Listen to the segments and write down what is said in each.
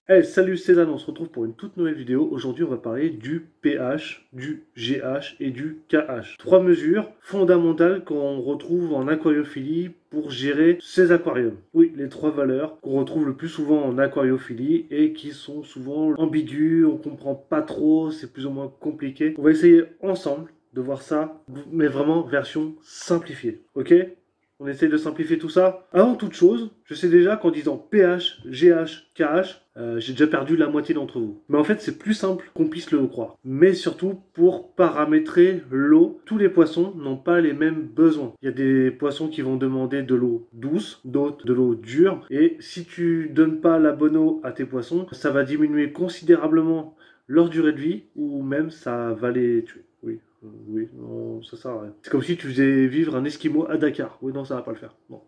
Hey, salut, c'est Dan, on se retrouve pour une toute nouvelle vidéo. Aujourd'hui, on va parler du pH, du GH et du KH. Trois mesures fondamentales qu'on retrouve en aquariophilie pour gérer ces aquariums. Oui, les trois valeurs qu'on retrouve le plus souvent en aquariophilie et qui sont souvent ambiguës, on comprend pas trop, c'est plus ou moins compliqué. On va essayer ensemble de voir ça, mais vraiment version simplifiée, ok? On essaye de simplifier tout ça. Avant toute chose, je sais déjà qu'en disant pH, GH, KH, j'ai déjà perdu la moitié d'entre vous. Mais en fait, c'est plus simple qu'on puisse le croire. Mais surtout, pour paramétrer l'eau, tous les poissons n'ont pas les mêmes besoins. Il y a des poissons qui vont demander de l'eau douce, d'autres de l'eau dure. Et si tu donnes pas la bonne eau à tes poissons, ça va diminuer considérablement leur durée de vie ou même ça va les tuer. Oui. Oui, non, ça sert à rien. C'est comme si tu faisais vivre un Esquimau à Dakar. Oui, non, ça va pas le faire. Non,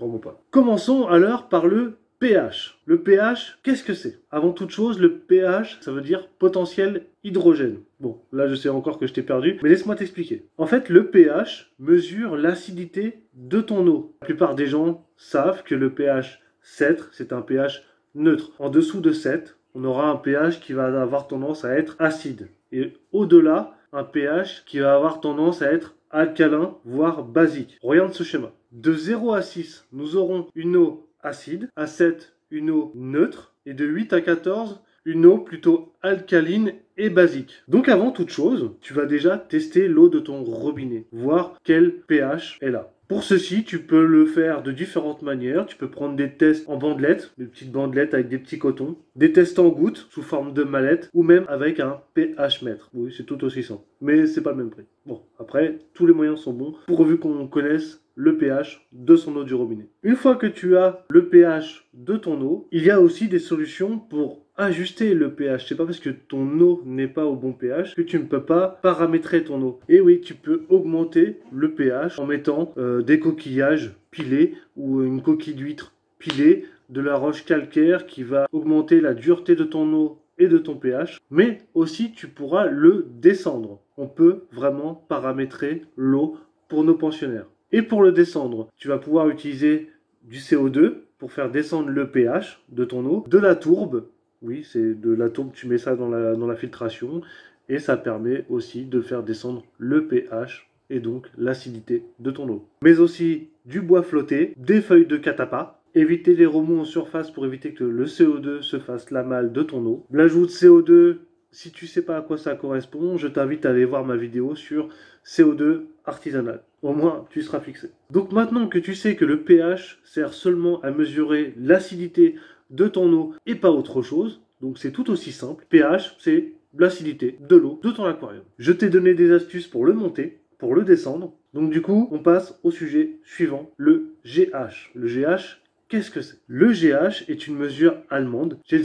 vraiment pas. Commençons alors par le pH. Le pH, qu'est-ce que c'est? Avant toute chose, le pH, ça veut dire potentiel hydrogène. Bon, là, je sais encore que je t'ai perdu, mais laisse-moi t'expliquer. En fait, le pH mesure l'acidité de ton eau. La plupart des gens savent que le pH 7, c'est un pH neutre. En dessous de 7, on aura un pH qui va avoir tendance à être acide. Et au-delà, un pH qui va avoir tendance à être alcalin, voire basique. Regarde ce schéma. De 0 à 6, nous aurons une eau acide, à 7, une eau neutre, et de 8 à 14, une eau plutôt alcaline et basique. Donc avant toute chose, tu vas déjà tester l'eau de ton robinet, voir quel pH elle a. Pour ceci, tu peux le faire de différentes manières. Tu peux prendre des tests en bandelettes, des petites bandelettes avec des petits cotons, des tests en gouttes sous forme de mallette, ou même avec un pH mètre. Oui, c'est tout aussi simple, mais c'est pas le même prix. Bon, après, tous les moyens sont bons, pourvu qu'on connaisse le pH de son eau du robinet. Une fois que tu as le pH de ton eau, il y a aussi des solutions pour ajuster le pH. C'est pas parce que ton eau n'est pas au bon pH que tu ne peux pas paramétrer ton eau. Et oui, tu peux augmenter le pH en mettant des coquillages pilés ou une coquille d'huître pilée, de la roche calcaire qui va augmenter la dureté de ton eau et de ton pH, mais aussi tu pourras le descendre. On peut vraiment paramétrer l'eau pour nos pensionnaires. Et pour le descendre, tu vas pouvoir utiliser du CO2 pour faire descendre le pH de ton eau, de la tourbe. Oui, c'est de la tourbe, tu mets ça dans la filtration et ça permet aussi de faire descendre le pH et donc l'acidité de ton eau. Mais aussi du bois flotté, des feuilles de catapa, éviter les remous en surface pour éviter que le CO2 se fasse la malle de ton eau. L'ajout de CO2, si tu ne sais pas à quoi ça correspond, je t'invite à aller voir ma vidéo sur CO2 artisanal. Au moins, tu seras fixé. Donc maintenant que tu sais que le pH sert seulement à mesurer l'acidité de ton eau et pas autre chose, donc c'est tout aussi simple. pH, c'est l'acidité de l'eau de ton aquarium. Je t'ai donné des astuces pour le monter, pour le descendre. Donc du coup, on passe au sujet suivant, le GH. Le GH, qu'est-ce que c'est? Le GH est une mesure allemande. J'ai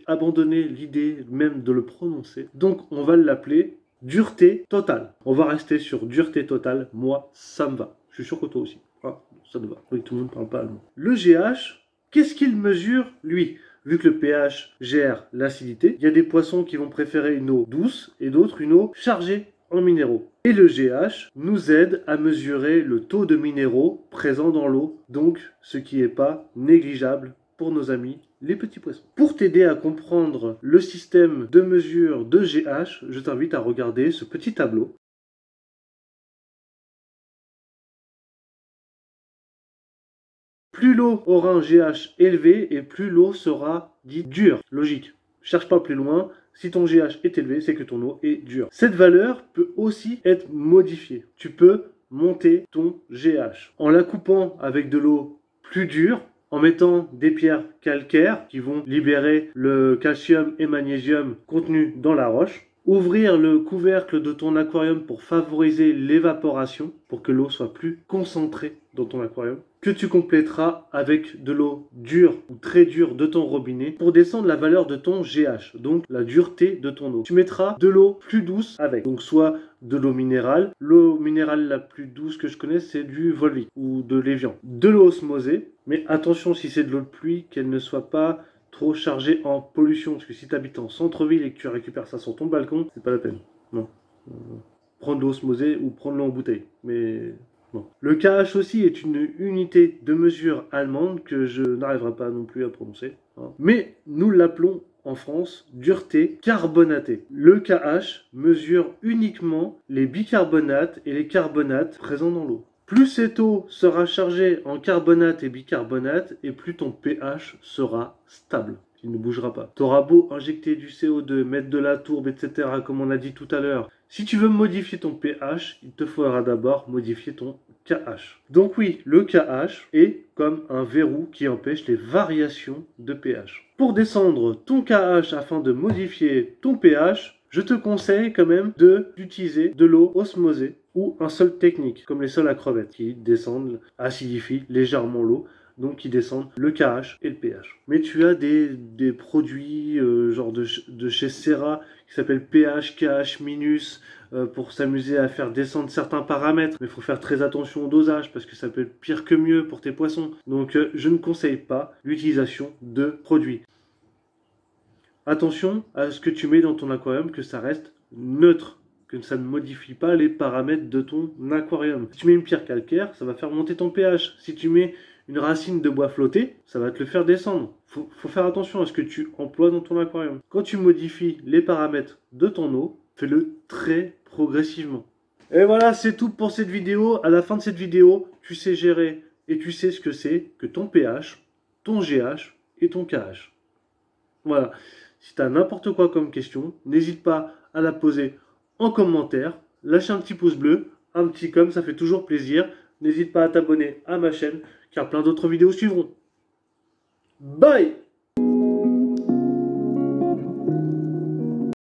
abandonné l'idée même de le prononcer. Donc on va l'appeler dureté totale. On va rester sur dureté totale. Moi, ça me va. Je suis sûr que toi aussi. Ah, ça te va. Oui, tout le monde ne parle pas allemand. Le GH, qu'est-ce qu'il mesure, lui? Vu que le pH gère l'acidité, il y a des poissons qui vont préférer une eau douce et d'autres une eau chargée en minéraux. Et le GH nous aide à mesurer le taux de minéraux présents dans l'eau, donc ce qui n'est pas négligeable pour nos amis les petits poissons. Pour t'aider à comprendre le système de mesure de GH, je t'invite à regarder ce petit tableau. Plus l'eau aura un GH élevé et plus l'eau sera dite dure. Logique. Cherche pas plus loin. Si ton GH est élevé, c'est que ton eau est dure. Cette valeur peut aussi être modifiée. Tu peux monter ton GH en la coupant avec de l'eau plus dure, en mettant des pierres calcaires qui vont libérer le calcium et magnésium contenus dans la roche. Ouvrir le couvercle de ton aquarium pour favoriser l'évaporation, pour que l'eau soit plus concentrée dans ton aquarium, que tu compléteras avec de l'eau dure ou très dure de ton robinet pour descendre la valeur de ton GH, donc la dureté de ton eau. Tu mettras de l'eau plus douce avec, donc soit de l'eau minérale. L'eau minérale la plus douce que je connais, c'est du Volvic ou de l'Evian. De l'eau osmosée, mais attention si c'est de l'eau de pluie, qu'elle ne soit pas trop chargé en pollution, parce que si tu habites en centre-ville et que tu récupères ça sur ton balcon, c'est pas la peine. Non. Prendre l'eau osmosée ou prendre l'eau en bouteille. Mais Bon. Le KH aussi est une unité de mesure allemande que je n'arriverai pas non plus à prononcer. Hein. Mais nous l'appelons en France dureté carbonatée. Le KH mesure uniquement les bicarbonates et les carbonates présents dans l'eau. Plus cette eau sera chargée en carbonate et bicarbonate, et plus ton pH sera stable. Il ne bougera pas. Tu auras beau injecter du CO2, mettre de la tourbe, etc., comme on a dit tout à l'heure. Si tu veux modifier ton pH, il te faudra d'abord modifier ton KH. Donc oui, le KH est comme un verrou qui empêche les variations de pH. Pour descendre ton KH afin de modifier ton pH, je te conseille quand même d'utiliser de l'eau osmosée ou un sol technique, comme les sols à crevettes, qui descendent, acidifient légèrement l'eau, donc qui descendent le KH et le pH. Mais tu as des produits genre de chez Serra qui s'appellent pH, KH minus pour s'amuser à faire descendre certains paramètres. Mais il faut faire très attention au dosage parce que ça peut être pire que mieux pour tes poissons. Donc je ne conseille pas l'utilisation de produits. Attention à ce que tu mets dans ton aquarium, que ça reste neutre, que ça ne modifie pas les paramètres de ton aquarium. Si tu mets une pierre calcaire, ça va faire monter ton pH. Si tu mets une racine de bois flotté, ça va te le faire descendre. Faut faire attention à ce que tu emploies dans ton aquarium. Quand tu modifies les paramètres de ton eau, fais-le très progressivement. Et voilà, c'est tout pour cette vidéo. À la fin de cette vidéo, tu sais gérer et tu sais ce que c'est que ton pH, ton GH et ton KH. Voilà. Si tu as n'importe quoi comme question, n'hésite pas à la poser en commentaire. Lâche un petit pouce bleu, un petit comme, ça fait toujours plaisir. N'hésite pas à t'abonner à ma chaîne, car plein d'autres vidéos suivront. Bye!